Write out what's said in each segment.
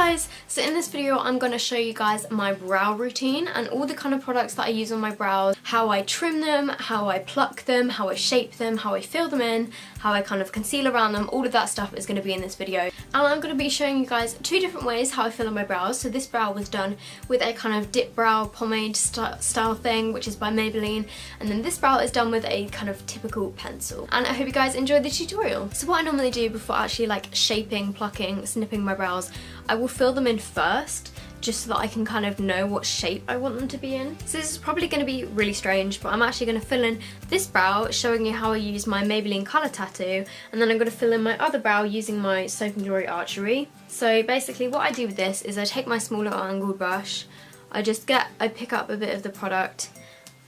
guys, so in this video I'm going to show you guys my brow routine and all the kind of products that I use on my brows, how I trim them, how I pluck them, how I shape them, how I fill them in, how I kind of conceal around them. All of that stuff is going to be in this video, and I'm going to be showing you guys two different ways how I fill in my brows. So this brow was done with a kind of dip brow pomade style thing, which is by Maybelline, and then this brow is done with a kind of typical pencil. And I hope you guys enjoyed the tutorial. So what I normally do before actually like shaping, plucking, snipping my brows, I will fill them in first, just so that I can kind of know what shape I want them to be in. So this is probably going to be really strange, but I'm actually going to fill in this brow showing you how I use my Maybelline Colour Tattoo, and then I'm going to fill in my other brow using my Soap & Glory Archery. So basically what I do with this is I take my small little angled brush, I pick up a bit of the product,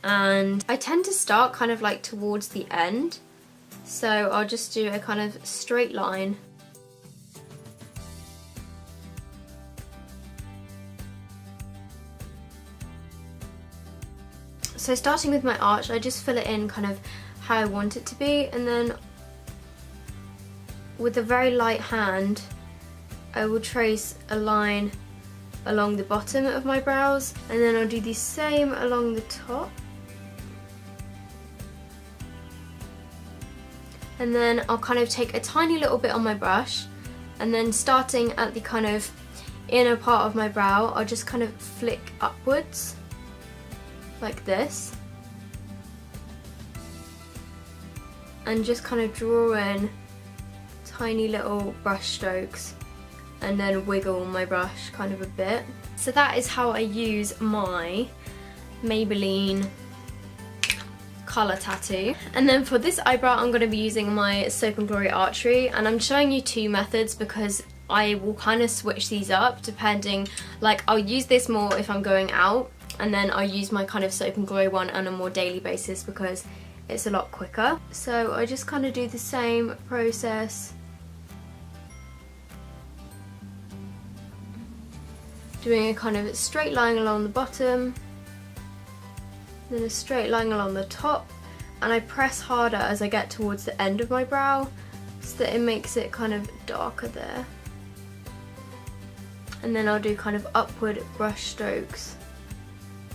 and I tend to start kind of like towards the end. So I'll just do a kind of straight line. So starting with my arch, I just fill it in kind of how I want it to be, and then with a very light hand I will trace a line along the bottom of my brows, and then I'll do the same along the top. And then I'll kind of take a tiny little bit on my brush, and then starting at the kind of inner part of my brow, I'll just kind of flick upwards like this, and just kind of draw in tiny little brush strokes and then wiggle my brush kind of a bit. So that is how I use my Maybelline Colour Tattoo. And then for this eyebrow I'm going to be using my Soap & Glory Archery, and I'm showing you two methods because I will kind of switch these up depending, like I'll use this more if I'm going out, and then I'll use my kind of Soap & Glory one on a more daily basis because it's a lot quicker. So I just kind of do the same process, doing a kind of straight line along the bottom, then a straight line along the top, and I press harder as I get towards the end of my brow so that it makes it kind of darker there. And then I'll do kind of upward brush strokes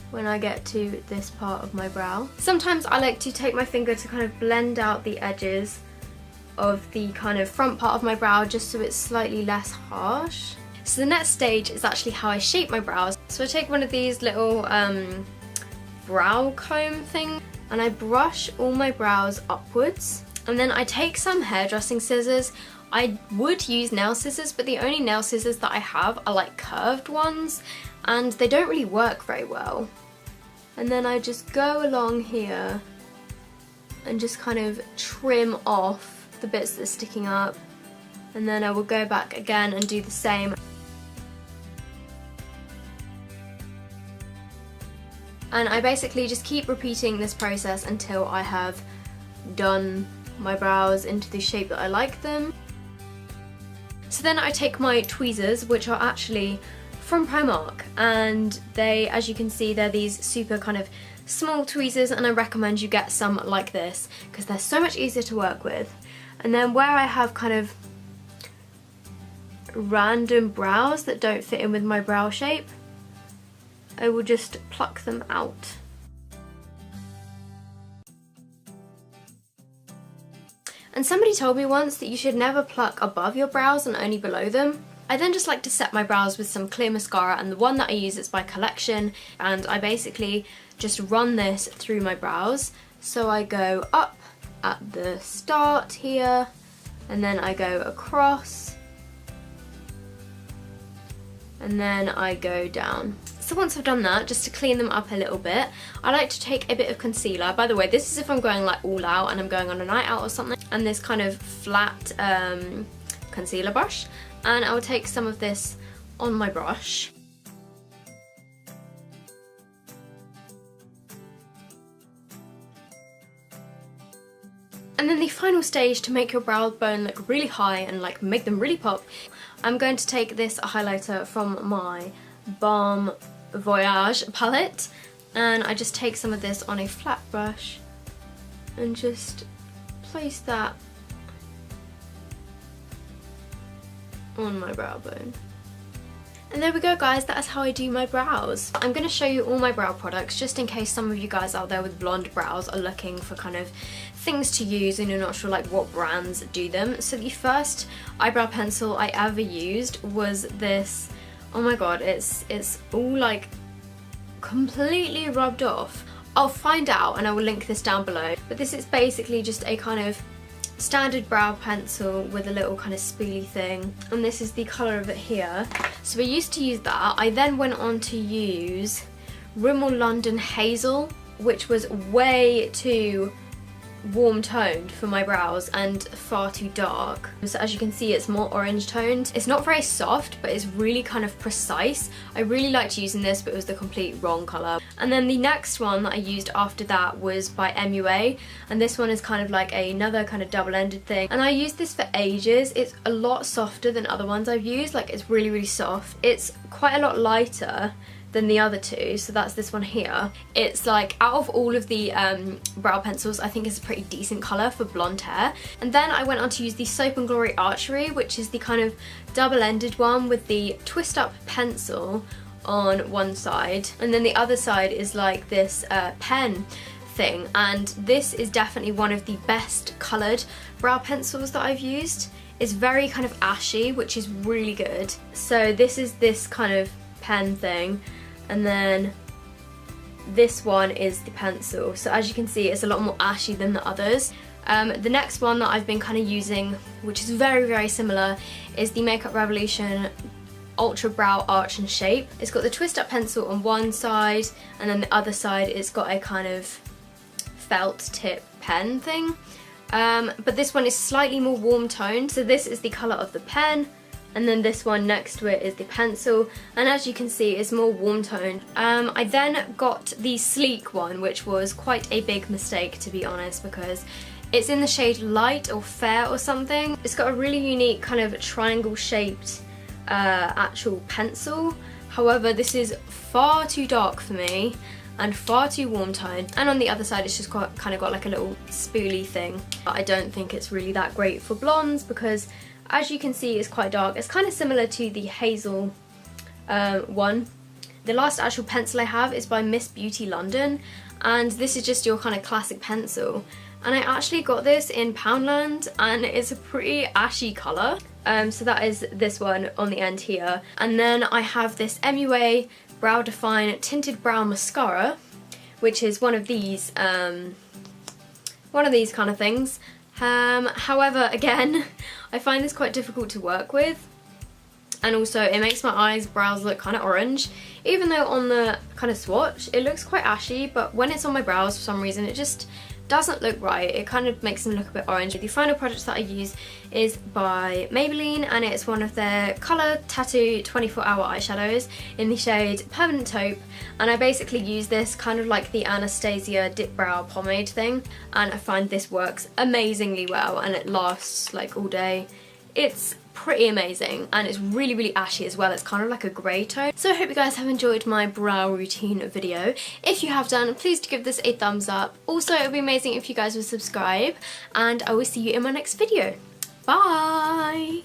when I get to this part of my brow. Sometimes I like to take my finger to kind of blend out the edges of the kind of front part of my brow just so it's slightly less harsh. So the next stage is actually how I shape my brows. So I take one of these little brow comb thing and I brush all my brows upwards, and then I take some hairdressing scissors. I would use nail scissors, but the only nail scissors that I have are like curved ones and they don't really work very well. And then I just go along here and just kind of trim off the bits that are sticking up, and then I will go back again and do the same. And I basically just keep repeating this process until I have done my brows into the shape that I like them. So then I take my tweezers, which are actually from Primark, and they, as you can see, they're these super kind of small tweezers, and I recommend you get some like this because they're so much easier to work with. And then where I have kind of random brows that don't fit in with my brow shape, I will just pluck them out. And somebody told me once that you should never pluck above your brows and only below them. I then just like to set my brows with some clear mascara, and the one that I use is by Collection, and I basically just run this through my brows. So I go up at the start here, and then I go across, and then I go down. So once I've done that, just to clean them up a little bit, I like to take a bit of concealer. By the way, this is if I'm going like all out and I'm going on a night out or something, and this kind of flat concealer brush, and I'll take some of this on my brush. And then the final stage to make your brow bone look really high and like make them really pop, I'm going to take this highlighter from my Balm Voyage palette, and I just take some of this on a flat brush and just place that on my brow bone. And there we go guys, that is how I do my brows. I'm going to show you all my brow products just in case some of you guys out there with blonde brows are looking for kind of things to use and you're not sure like what brands do them. So the first eyebrow pencil I ever used was this, oh my god, it's all like completely rubbed off. I'll find out and I will link this down below, but this is basically just a kind of standard brow pencil with a little kind of spoolie thing, and this is the colour of it here. So I used to use that. I then went on to use Rimmel London Hazel, which was way too warm toned for my brows and far too dark. So as you can see, it's more orange toned. It's not very soft, but it's really kind of precise. I really liked using this, but it was the complete wrong colour. And then the next one that I used after that was by MUA, and this one is kind of like another kind of double-ended thing. And I used this for ages. It's a lot softer than other ones I've used, like it's really, really soft. It's quite a lot lighter than the other two, so that's this one here. It's like, out of all of the brow pencils, I think it's a pretty decent colour for blonde hair. And then I went on to use the Soap and Glory Archery, which is the kind of double-ended one with the twist up pencil on one side, and then the other side is like this pen thing, and this is definitely one of the best coloured brow pencils that I've used. It's very kind of ashy, which is really good. So this is this kind of pen thing, and then this one is the pencil. So as you can see, it's a lot more ashy than the others. The next one that I've been kind of using, which is very, very similar, is the Makeup Revolution Ultra Brow Arch and Shape. It's got the twist up pencil on one side, and then the other side it's got a kind of felt tip pen thing. But this one is slightly more warm toned. So this is the colour of the pen, and then this one next to it is the pencil, and as you can see, it's more warm toned. I then got the sleek one, which was quite a big mistake, to be honest, because it's in the shade Light or Fair or something. It's got a really unique kind of triangle shaped actual pencil. However, this is far too dark for me and far too warm toned, and on the other side it's just kind of got like a little spoolie thing. But I don't think it's really that great for blondes because, as you can see, it's quite dark. It's kind of similar to the Hazel one. The last actual pencil I have is by Miss Beauty London, and this is just your kind of classic pencil. And I actually got this in Poundland, and it's a pretty ashy colour. So that is this one on the end here. And then I have this MUA Brow Define Tinted Brow Mascara, which is one of these kind of things. However, again, I find this quite difficult to work with, and also it makes my brows look kind of orange, even though on the kind of swatch it looks quite ashy, but when it's on my brows for some reason it just doesn't look right. It kind of makes them look a bit orange. The final product that I use is by Maybelline, and it's one of their Colour Tattoo 24-hour eyeshadows in the shade Permanent Taupe, and I basically use this kind of like the Anastasia Dip Brow Pomade thing, and I find this works amazingly well and it lasts like all day. It's pretty amazing, and it's really, really ashy as well. It's kind of like a grey tone. So I hope you guys have enjoyed my brow routine video. If you have done, please do give this a thumbs up. Also, it would be amazing if you guys would subscribe, and I will see you in my next video. Bye!